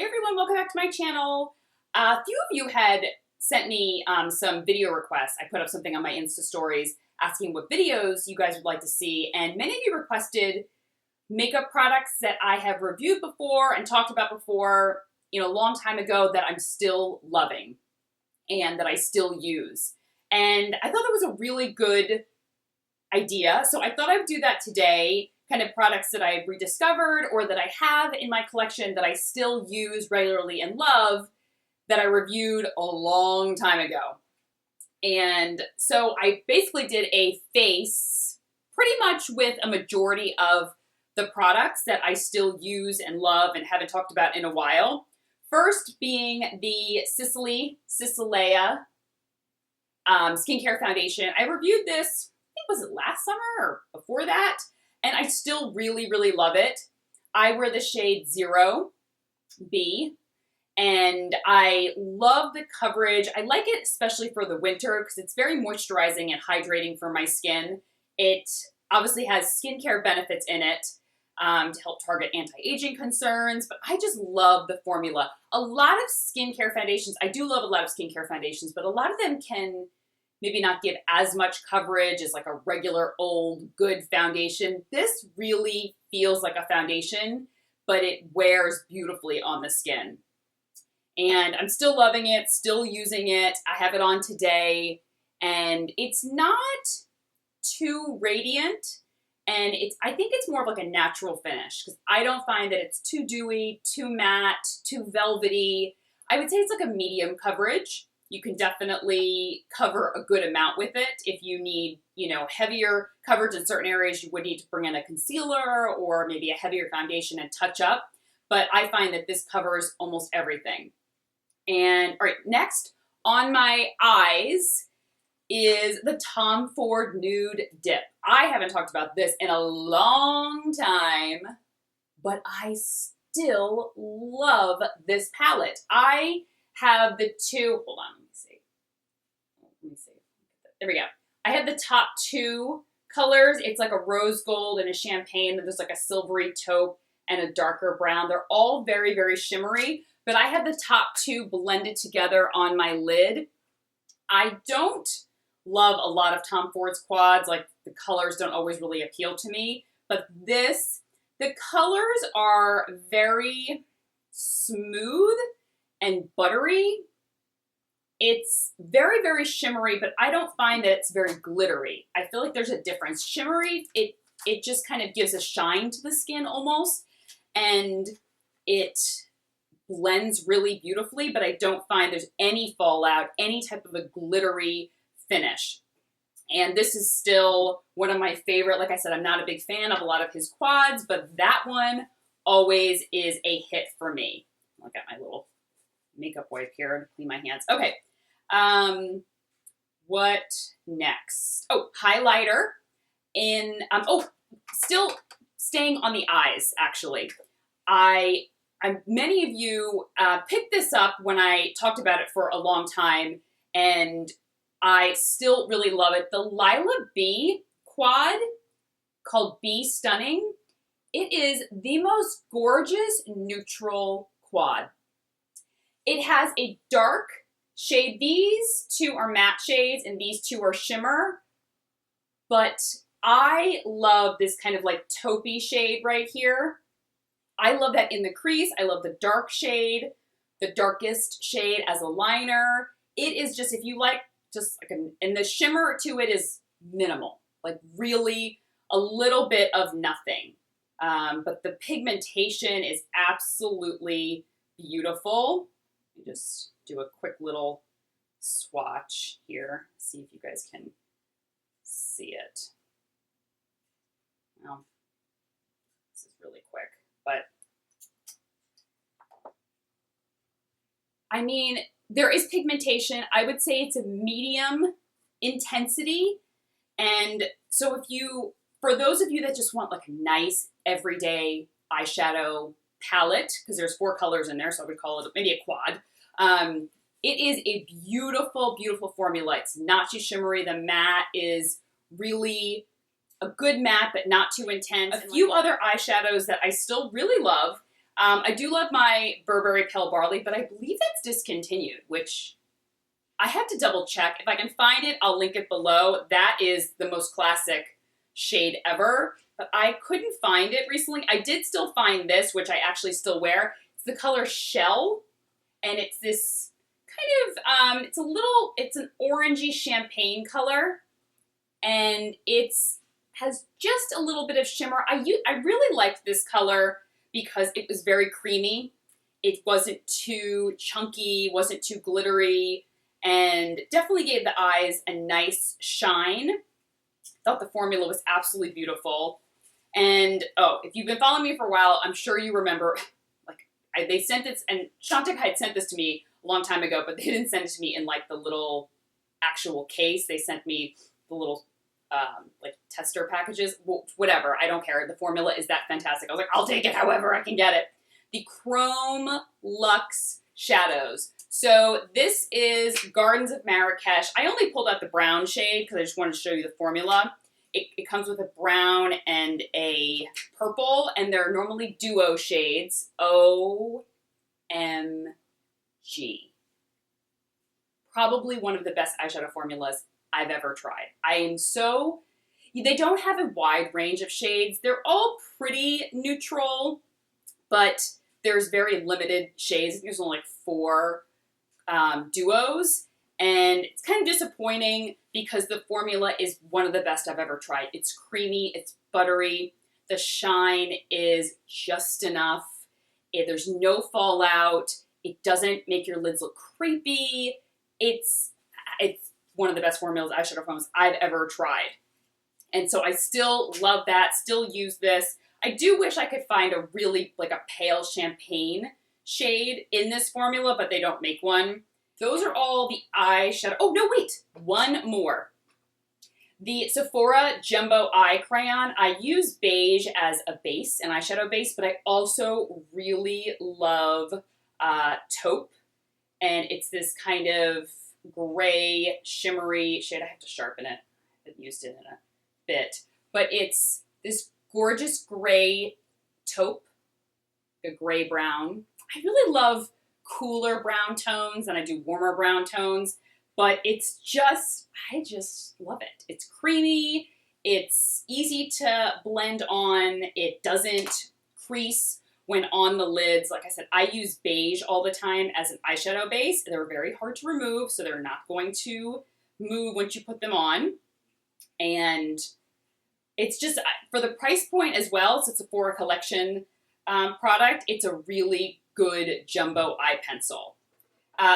Hey everyone, welcome back to my channel. A few of you had sent me some video requests. I put up something on my Insta stories asking what videos you guys would like to see, and many of you requested makeup products that I have reviewed before and talked about before, a long time ago that I'm still loving and that I still use. And I thought that was a really good idea, so I thought I would do that today. Kind of products that I've rediscovered or that I have in my collection that I still use regularly and love that I reviewed a long time ago. And so I basically did a face pretty much with a majority of the products that I still use and love and haven't talked about in a while. First being the Sicily skincare foundation. I reviewed this, I think, was it last summer or before that? And I still really, really love it. I wear the shade 0B, and I love the coverage. I like it especially for the winter because it's very moisturizing and hydrating for my skin. It obviously has skincare benefits in it to help target anti-aging concerns, but I just love the formula. A lot of skincare foundations, I do love a lot of skincare foundations, but a lot of them can maybe not give as much coverage as like a regular old good foundation. This really feels like a foundation, but it wears beautifully on the skin. And I'm still loving it, still using it. I have it on today, and it's not too radiant, and I think it's more of like a natural finish because I don't find that it's too dewy, too matte, too velvety. I would say it's like a medium coverage. You can definitely cover a good amount with it. If you need, heavier coverage in certain areas, you would need to bring in a concealer or maybe a heavier foundation and touch up. But I find that this covers almost everything. And all right, next on my eyes is the Ford Nude Dip. I haven't talked about this in a long time, but I still love this palette. I have the two, hold on, let me see. There we go. I have the top two colors. It's like a rose gold and a champagne. There's like a silvery taupe and a darker brown. They're all very, very shimmery, but I have the top two blended together on my lid. I don't love a lot of Tom Ford's quads. Like, the colors don't always really appeal to me, but the colors are very smooth and buttery. It's very, very shimmery, but I don't find that it's very glittery. I feel like there's a difference. Shimmery, it just kind of gives a shine to the skin almost, and it blends really beautifully, but I don't find there's any fallout, any type of a glittery finish. And this is still one of my favorite. Like I said, I'm not a big fan of a lot of his quads, but that one always is a hit for me. I got my little makeup wipe here to clean my hands. Okay. What next? Oh, highlighter in, still staying on the eyes, actually. Many of you picked this up when I talked about it for a long time, and I still really love it. The Lila B quad called B Stunning. It is the most gorgeous neutral quad. It has a dark shade. These two are matte shades and these two are shimmer. But I love this kind of like taupey shade right here. I love that in the crease. I love the dark shade, the darkest shade as a liner. It is just, if you like, just like and the shimmer to it is minimal. Like really a little bit of nothing. But the pigmentation is absolutely beautiful. Let me just do a quick little swatch here, see if you guys can see it. Well, this is really quick, but I mean, there is pigmentation. I would say it's a medium intensity. And so for those of you that just want like a nice everyday eyeshadow palette, because there's 4 colors in there, so I would call it maybe a quad. It is a beautiful, beautiful formula. It's not too shimmery. The matte is really a good matte, but not too intense. A few other eyeshadows that I still really love. I do love my Burberry Pale Barley, but I believe that's discontinued, which I have to double check. If I can find it, I'll link it below. That is the most classic shade ever, but I couldn't find it recently. I did still find this, which I actually still wear. It's the color Shell, and it's this kind of, it's an orangey champagne color, and has just a little bit of shimmer. I really liked this color because it was very creamy. It wasn't too chunky, wasn't too glittery, and definitely gave the eyes a nice shine. Thought the formula was absolutely beautiful. And oh, if you've been following me for a while, I'm sure you remember, they sent this, and Frantic had sent this to me a long time ago, but they didn't send it to me in like the little actual case. They sent me the little like tester packages, whatever. I don't care. The formula is that fantastic. I was like, I'll take it however I can get it. The Chrome Luxe Shadows. So this is Gardens of Marrakesh. I only pulled out the brown shade because I just wanted to show you the formula. It comes with a brown and a purple, and they're normally duo shades. OMG. Probably one of the best eyeshadow formulas I've ever tried. They don't have a wide range of shades. They're all pretty neutral, but there's very limited shades. There's only like 4 duos, and it's kind of disappointing because the formula is one of the best I've ever tried. It's creamy, it's buttery, the shine is just enough, there's no fallout, it doesn't make your lids look creepy. It's one of the best eyeshadow formulas I've ever tried. And so I still love that, still use this. I do wish I could find a really, like a pale champagne shade in this formula, but they don't make one. Those are all the eyeshadow. Oh, no, wait. One more. The Sephora Jumbo Eye Crayon. I use beige as a base, an eyeshadow base, but I also really love taupe. And it's this kind of gray, shimmery shade. I have to sharpen it. I haven't used it in a bit. But it's this gorgeous gray taupe, a gray brown. I really love cooler brown tones, and I do warmer brown tones, but I just love it. It's creamy, it's easy to blend on, it doesn't crease when on the lids. Like I said, I use beige all the time as an eyeshadow base. They're very hard to remove, so they're not going to move once you put them on, and it's just, for the price point as well, so it's a Sephora collection product, it's a really good jumbo eye pencil.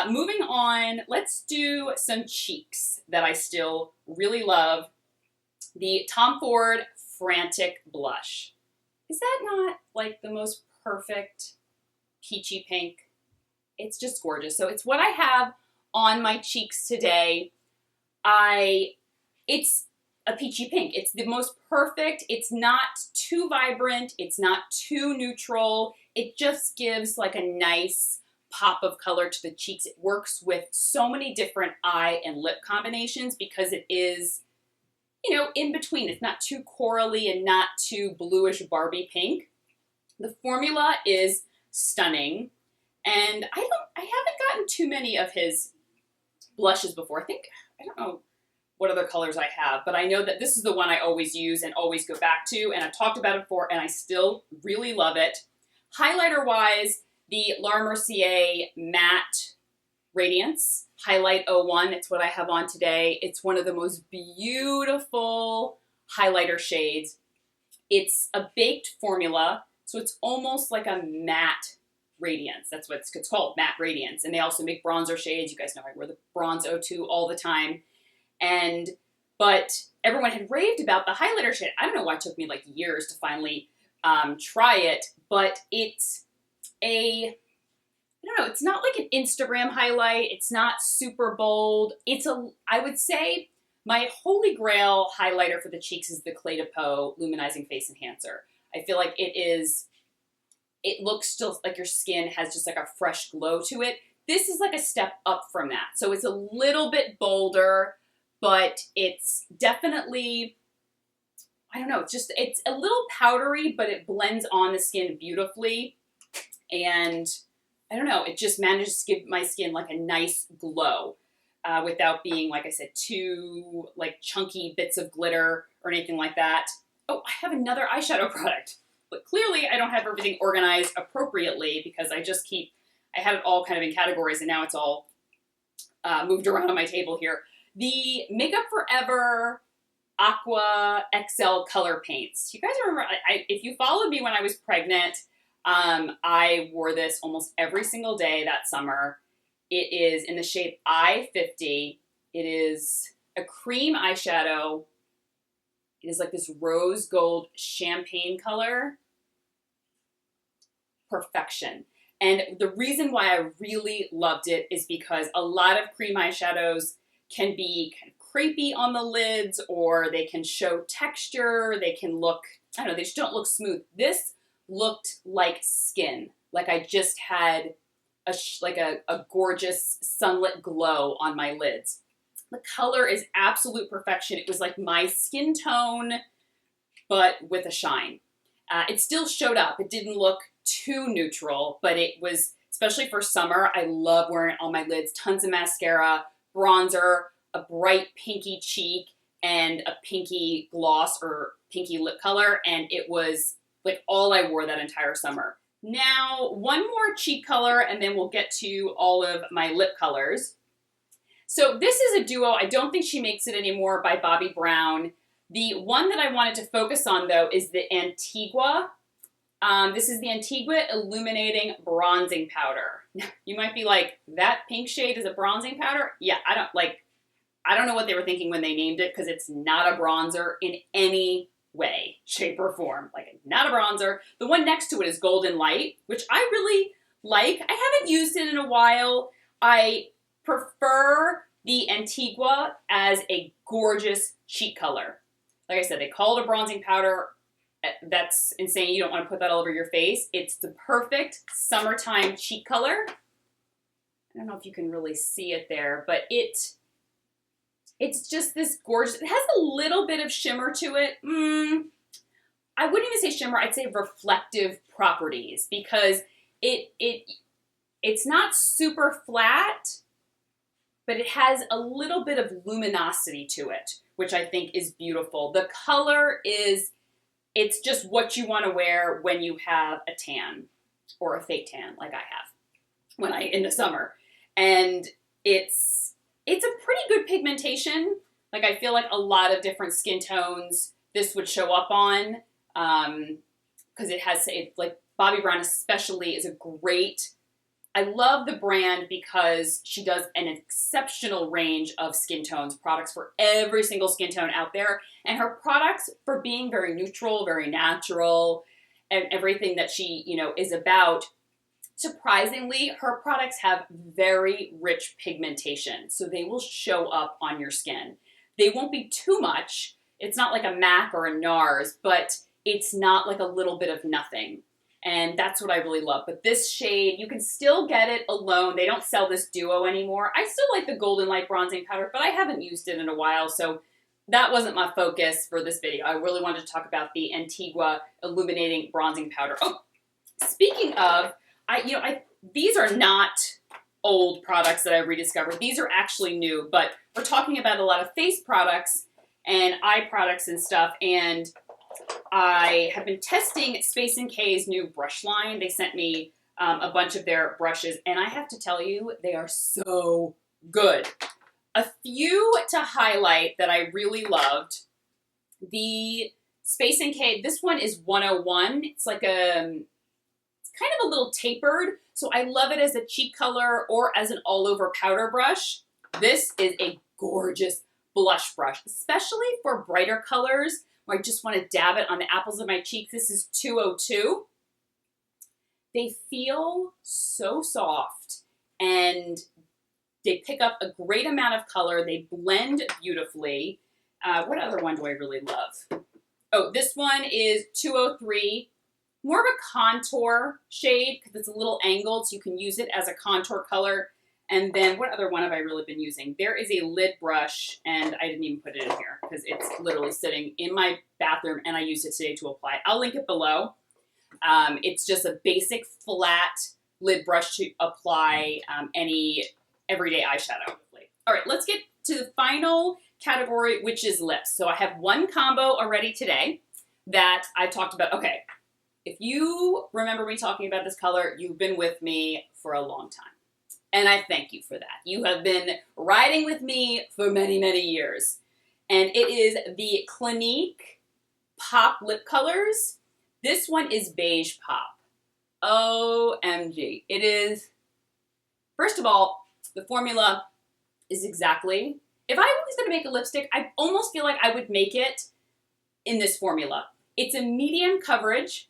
Moving on, let's do some cheeks that I still really love. The Tom Ford Frantic Blush. Is that not like the most perfect peachy pink? It's just gorgeous. So it's what I have on my cheeks today. It's a peachy pink. It's the most perfect. It's not too vibrant. It's not too neutral. It just gives like a nice pop of color to the cheeks. It works with so many different eye and lip combinations because it is, in between. It's not too corally and not too bluish Barbie pink. The formula is stunning. And I haven't gotten too many of his blushes before. I don't know what other colors I have, but I know that this is the one I always use and always go back to, and I've talked about it before, and I still really love it. Highlighter-wise, the Laura Mercier Matte Radiance Highlight 01, it's what I have on today. It's one of the most beautiful highlighter shades. It's a baked formula, so it's almost like a matte radiance. That's what it's called, matte radiance. And they also make bronzer shades. You guys know I wear the Bronze 02 all the time. But everyone had raved about the highlighter shade. I don't know why it took me like years to finally try it, but it's I don't know, it's not like an Instagram highlight. It's not super bold. I would say my holy grail highlighter for the cheeks is the Clé de Peau Luminizing Face Enhancer. I feel like it looks still like your skin has just like a fresh glow to it. This is like a step up from that. So it's a little bit bolder, but it's definitely, I don't know, it's a little powdery, but it blends on the skin beautifully. And I don't know, it just manages to give my skin like a nice glow without being, like I said, too like chunky bits of glitter or anything like that. Oh, I have another eyeshadow product. But clearly I don't have everything organized appropriately because I had it all kind of in categories and now it's all moved around on my table here. The Makeup Forever Aqua XL color paints. You guys remember, if you followed me when I was pregnant, I wore this almost every single day that summer. It is in the shade I-50. It is a cream eyeshadow. It is like this rose gold champagne color. Perfection. And the reason why I really loved it is because a lot of cream eyeshadows can be kind of crepey on the lids, or they can show texture. They can look, I don't know, they just don't look smooth. This looked like skin. Like I just had a gorgeous sunlit glow on my lids. The color is absolute perfection. It was like my skin tone, but with a shine. It still showed up. It didn't look too neutral, but it was, especially for summer, I love wearing it on my lids. Tons of mascara, bronzer, a bright pinky cheek, and a pinky gloss or pinky lip color. And it was like all I wore that entire summer. Now, one more cheek color, and then we'll get to all of my lip colors. So this is a duo. I don't think she makes it anymore, by Bobbi Brown. The one that I wanted to focus on, though, is the Antigua. This is the Antigua Illuminating Bronzing Powder. You might be like, that pink shade is a bronzing powder? Yeah, I don't know what they were thinking when they named it, because it's not a bronzer in any way, shape, or form. Like, not a bronzer. The one next to it is Golden Light, which I really like. I haven't used it in a while. I prefer the Antigua as a gorgeous cheek color. Like I said, they call it a bronzing powder. That's insane. You don't want to put that all over your face. It's the perfect summertime cheek color. I don't know if you can really see it there, but it's just this gorgeous, it has a little bit of shimmer to it. I wouldn't even say shimmer, I'd say reflective properties, because it's not super flat, but it has a little bit of luminosity to it, which I think is beautiful. The color it's just what you want to wear when you have a tan or a fake tan, like I have in the summer. And it's a pretty good pigmentation. Like, I feel like a lot of different skin tones this would show up on, because like Bobbi Brown especially is a great, I love the brand because she does an exceptional range of skin tones, products for every single skin tone out there. And her products, for being very neutral, very natural, and everything that she, is about, surprisingly, her products have very rich pigmentation. So they will show up on your skin. They won't be too much. It's not like a MAC or a NARS, but it's not like a little bit of nothing. And that's what I really love. But this shade, you can still get it alone. They don't sell this duo anymore. I still like the Golden Light Bronzing Powder, but I haven't used it in a while, so that wasn't my focus for this video. I really wanted to talk about the Antigua Illuminating Bronzing Powder. Oh, speaking of, these are not old products that I rediscovered. These are actually new, but we're talking about a lot of face products and eye products and stuff, and I have been testing Space NK's new brush line. They sent me a bunch of their brushes, and I have to tell you, they are so good. A few to highlight that I really loved. The Space NK, this one is 101. It's like it's kind of a little tapered, so I love it as a cheek color or as an all-over powder brush. This is a gorgeous blush brush, especially for brighter colors, where I just want to dab it on the apples of my cheeks. This is 202. They feel so soft, and they pick up a great amount of color. They blend beautifully. What other one do I really love? Oh, this one is 203. More of a contour shade because it's a little angled, so you can use it as a contour color. And then what other one have I really been using? There is a lid brush, and I didn't even put it in here because it's literally sitting in my bathroom, and I used it today to apply. I'll link it below. It's just a basic flat lid brush to apply any everyday eyeshadow. All right, let's get to the final category, which is lips. So I have one combo already today that I talked about. Okay, if you remember me talking about this color, you've been with me for a long time. And I thank you for that. You have been riding with me for many, many years. And it is the Clinique Pop Lip Colors. This one is Beige Pop. OMG. It is, first of all, the formula is exactly, if I was going to make a lipstick, I almost feel like I would make it in this formula. It's a medium coverage,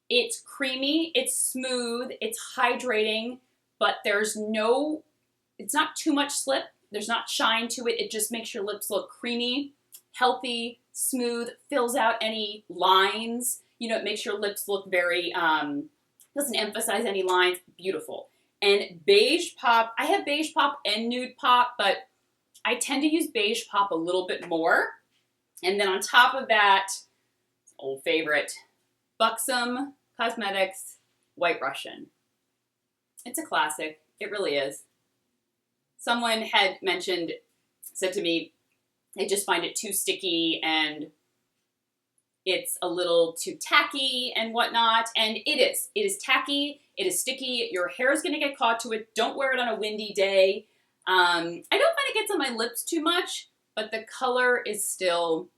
it's creamy, it's smooth, it's hydrating, but there's no, it's not too much slip, there's not shine to it, it just makes your lips look creamy, healthy, smooth, fills out any lines, you know, it makes your lips look very, doesn't emphasize any lines, beautiful. And Beige Pop, I have Beige Pop and Nude Pop, but I tend to use Beige Pop a little bit more. And then on top of that, old favorite, Buxom Cosmetics White Russian. It's a classic. It really is. Someone had mentioned, said to me, they just find it too sticky and it's a little too tacky and whatnot. And it is. It is tacky. It is sticky. Your hair is going to get caught to it. Don't wear it on a windy day. I don't find it gets on my lips too much, but the color is still,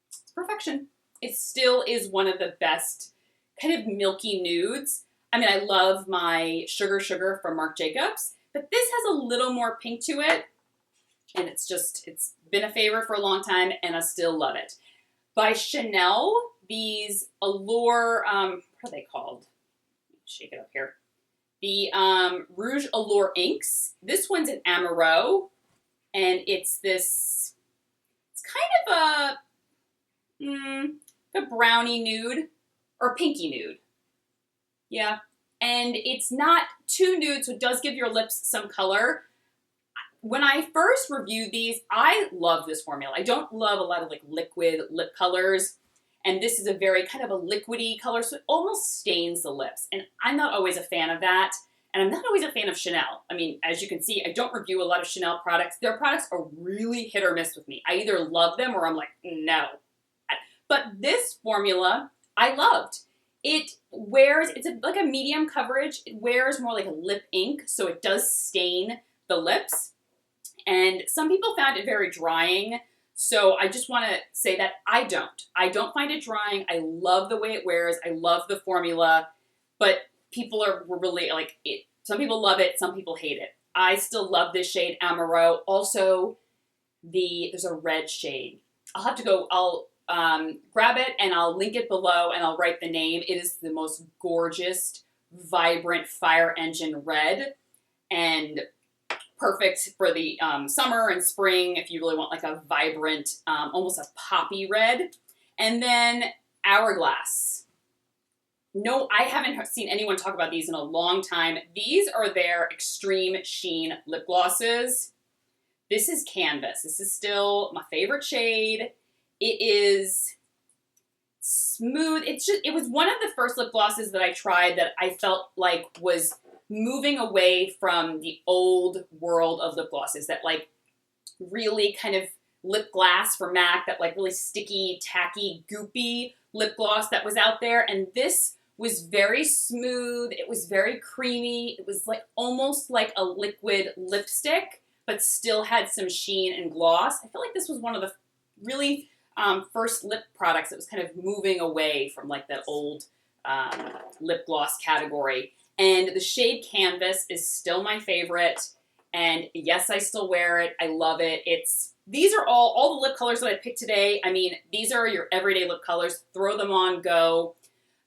it's perfection. It still is one of the best kind of milky nudes. I mean, I love my Sugar Sugar from Marc Jacobs, but this has a little more pink to it. And it's just, it's been a favorite for a long time and I still love it. By Chanel, these Allure, what are they called? Shake it up here. The Rouge Allure inks. This one's an Amaro, and it's this, it's kind of a brownie nude, or pinky nude. Yeah, and it's not too nude, so it does give your lips some color. When I first reviewed these, I love this formula. I don't love a lot of like liquid lip colors. And this is a very kind of a liquidy color, so it almost stains the lips. And I'm not always a fan of that. And I'm not always a fan of Chanel. I mean, as you can see, I don't review a lot of Chanel products. Their products are really hit or miss with me. I either love them or I'm like, no. But this formula, I loved. It wears, it's like a medium coverage. It wears more like a lip ink, so it does stain the lips. And some people found it very drying. So I just want to say that I don't find it drying. I love the way it wears. I love the formula, but people are really like it. Some people love it. Some people hate it. I still love this shade Amaro. Also, there's a red shade. I'll have to go, I'll grab it and I'll link it below and I'll write the name. It is the most gorgeous, vibrant fire engine red and perfect for the summer and spring if you really want like a vibrant, almost a poppy red. And then Hourglass. No, I haven't seen anyone talk about these in a long time. These are their Extreme Sheen lip glosses. This is Canvas. This is still my favorite shade. It is smooth. It was one of the first lip glosses that I tried that I felt like was moving away from the old world of lip glosses, that like really kind of lip glass for MAC, that like really sticky, tacky, goopy lip gloss that was out there. And this was very smooth. It was very creamy. It was like almost like a liquid lipstick, but still had some sheen and gloss. I feel like this was one of the really first lip products that was kind of moving away from like that old lip gloss category. And the shade Canvas is still my favorite. And yes, I still wear it. I love it. These are all the lip colors that I picked today. I mean, these are your everyday lip colors. Throw them on, go.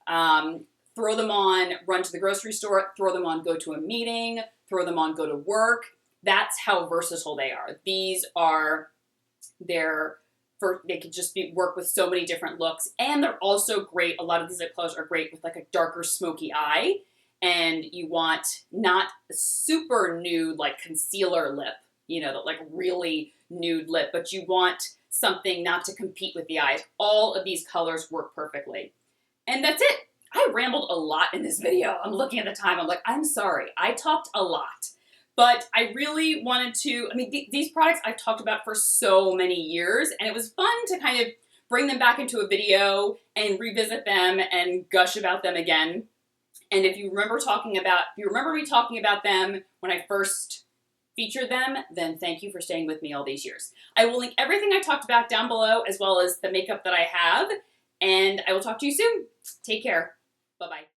Throw them on, run to the grocery store. Throw them on, go to a meeting. Throw them on, go to work. That's how versatile they are. These are they could just work with so many different looks. And they're also great. A lot of these lip colors are great with like a darker smoky eye. And you want not a super nude, like concealer lip, you know, like really nude lip, but you want something not to compete with the eyes. All of these colors work perfectly. And that's it. I rambled a lot in this video. I'm looking at the time. I'm like, I'm sorry. I talked a lot. But I really wanted to, I mean, these products I've talked about for so many years, and it was fun to kind of bring them back into a video and revisit them and gush about them again. And if you remember me talking about them when I first featured them, then thank you for staying with me all these years. I will link everything I talked about down below, as well as the makeup that I have, and I will talk to you soon. Take care. Bye-bye.